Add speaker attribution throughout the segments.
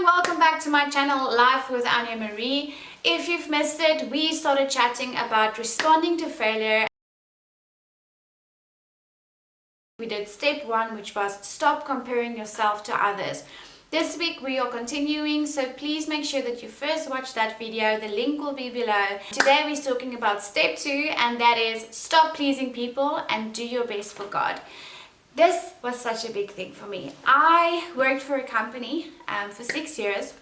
Speaker 1: welcome back to my channel Life with Anya Marie. If you've missed it, we started chatting about responding to failure. We did step 1, which was stop comparing yourself to others. This week we are continuing, so please make sure that you first watch that video. The link will be below. Today we're talking about step 2, and that is stop pleasing people and do your best for God. This was such a big thing for me. I worked for a company for 6 years,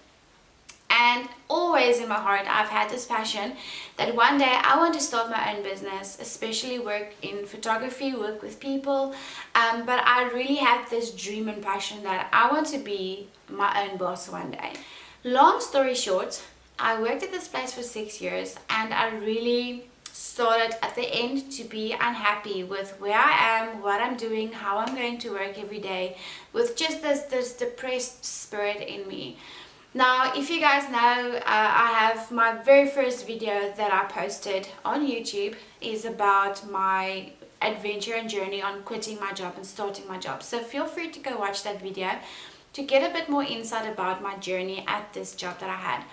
Speaker 1: and always in my heart I've had this passion that one day I want to start my own business, especially work in photography, work with people, but I really had this dream and passion that I want to be my own boss one day. Long story short, I worked at this place for 6 years, and I really started at the end to be unhappy with where I am, what I'm doing, how I'm going to work every day, with just this depressed spirit in me. Now, if you guys know, I have my very first video that I posted on YouTube is about my adventure and journey on quitting my job and starting my job. So feel free to go watch that video to get a bit more insight about my journey at this job that I had.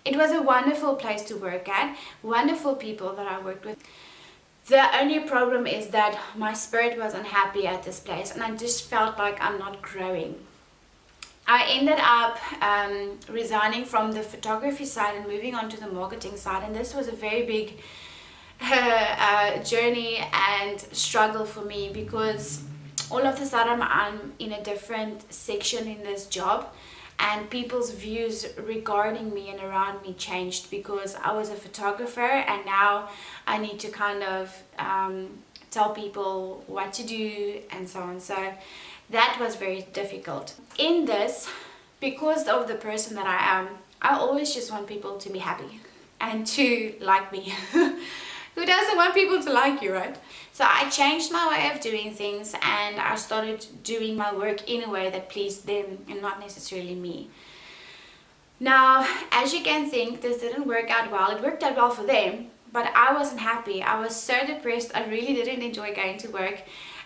Speaker 1: It was a wonderful place to work at, wonderful people that I worked with. The only problem is that my spirit was unhappy at this place, and I just felt like I'm not growing. I ended up resigning from the photography side and moving on to the marketing side, and this was a very big journey and struggle for me, because all of a sudden I'm in a different section in this job, and people's views regarding me and around me changed because I was a photographer, and now I need to kind of tell people what to do and so on. So that was very difficult. In this, because of the person that I am, I always just want people to be happy and to like me. Who doesn't want people to like you, right? So I changed my way of doing things, and I started doing my work in a way that pleased them and not necessarily me. Now, as you can think, this didn't work out well. It worked out well for them, but I wasn't happy. I was so depressed. I really didn't enjoy going to work.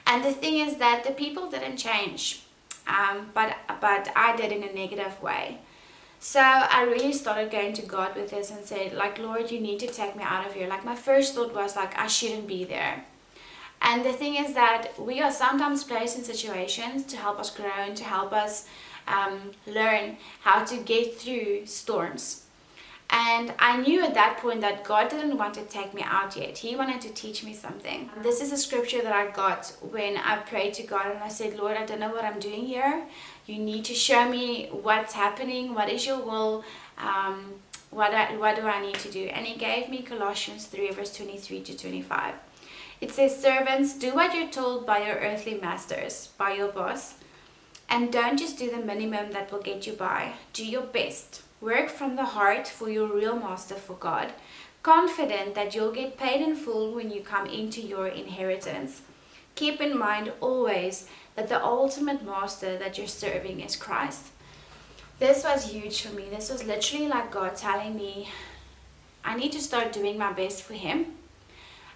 Speaker 1: And the thing is that the people didn't change, but I did in a negative way. So I really started going to God with this and said, like, Lord, you need to take me out of here. Like, my first thought was like, I shouldn't be there. And the thing is that we are sometimes placed in situations to help us grow and to help us learn how to get through storms. And I knew at that point that God didn't want to take me out yet. He wanted to teach me something. This is a scripture that I got when I prayed to God, and I said, Lord, I don't know what I'm doing here. You need to show me what's happening. What is your will? What do I need to do? And He gave me Colossians 3 verse 23 to 25. It says, servants, do what you're told by your earthly masters, by your boss. And don't just do the minimum that will get you by. Do your best. Work from the heart for your real master, for God, confident that you'll get paid in full when you come into your inheritance. Keep in mind always that the ultimate master that you're serving is Christ. This was huge for me. This was literally like God telling me I need to start doing my best for Him,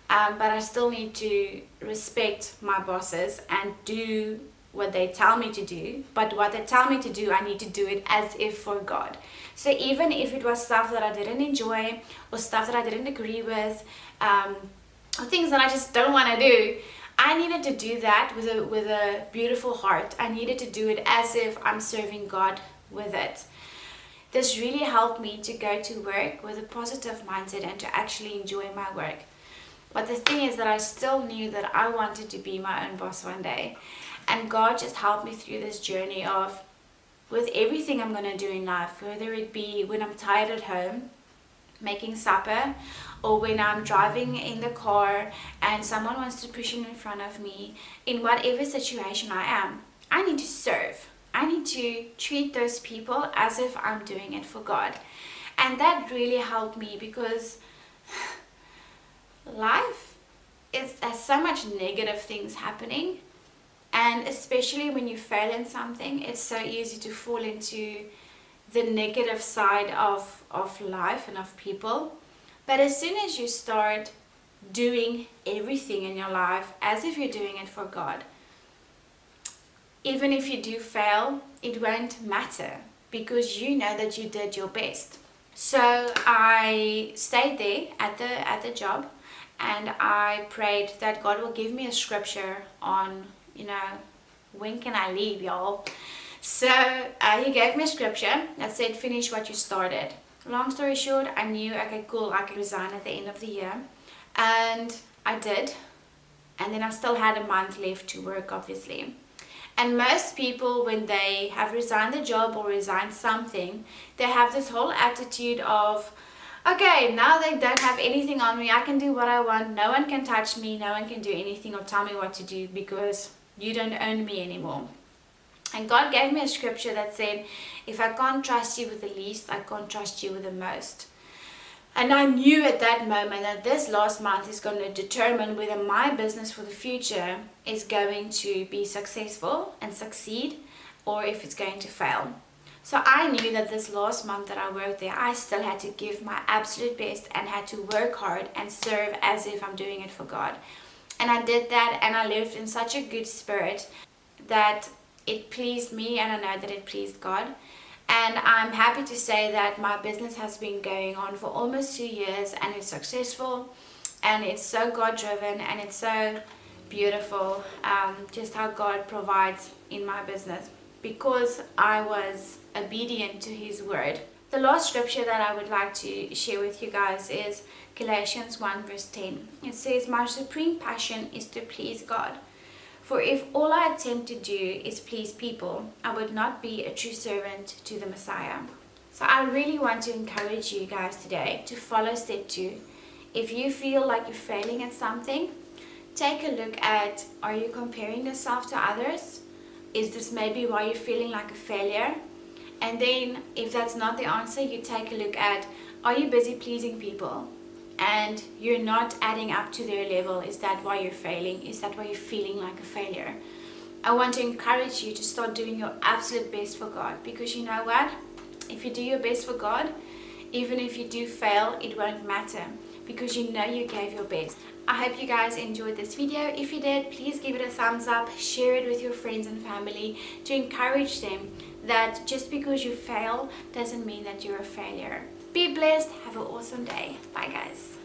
Speaker 1: but I still need to respect my bosses and do what they tell me to do. But what they tell me to do, I need to do it as if for God. So even if it was stuff that I didn't enjoy, or stuff that I didn't agree with, or things that I just don't want to do, I needed to do that with a beautiful heart. I needed to do it as if I'm serving God with it. This really helped me to go to work with a positive mindset and to actually enjoy my work. But the thing is that I still knew that I wanted to be my own boss one day. And God just helped me through this journey of, with everything I'm going to do in life, whether it be when I'm tired at home, making supper, or when I'm driving in the car and someone wants to push in front of me, in whatever situation I am, I need to serve. I need to treat those people as if I'm doing it for God. And that really helped me, because life has so much negative things happening. And especially when you fail in something, it's so easy to fall into the negative side of life and of people. But as soon as you start doing everything in your life as if you're doing it for God, even if you do fail, it won't matter. because you know that you did your best. So I stayed there at the job, and I prayed that God will give me a scripture on, when can I leave, y'all. So he gave me a scripture that said, finish what you started. Long story short, I knew, okay, cool, I can resign at the end of the year. And I did. And then I still had a month left to work, obviously. And most people, when they have resigned the job or resigned something, they have this whole attitude of, okay, now they don't have anything on me, I can do what I want, no one can touch me, no one can do anything or tell me what to do because you don't own me anymore. And God gave me a scripture that said, if I can't trust you with the least, I can't trust you with the most. And I knew at that moment that this last month is going to determine whether my business for the future is going to be successful and succeed, or if it's going to fail. So I knew that this last month that I worked there, I still had to give my absolute best and had to work hard and serve as if I'm doing it for God. And I did that, and I lived in such a good spirit that it pleased me, and I know that it pleased God. And I'm happy to say that my business has been going on for almost 2 years, and it's successful, and it's so God-driven, and it's so beautiful, just how God provides in my business because I was obedient to His word. The last scripture that I would like to share with you guys is Galatians 1 verse 10. It says, my supreme passion is to please God. For if all I attempt to do is please people, I would not be a true servant to the Messiah. So I really want to encourage you guys today to follow step 2. If you feel like you're failing at something, take a look at, are you comparing yourself to others? Is this maybe why you're feeling like a failure? And then if that's not the answer, you take a look at, are you busy pleasing people? And you're not adding up to their level. Is that why you're failing? Is that why you're feeling like a failure? I want to encourage you to start doing your absolute best for God, because you know what? If you do your best for God, even if you do fail, it won't matter, because you know you gave your best. I hope you guys enjoyed this video. If you did, please give it a thumbs up, share it with your friends and family to encourage them that just because you fail doesn't mean that you're a failure. Be blessed. Have an awesome day. Bye guys.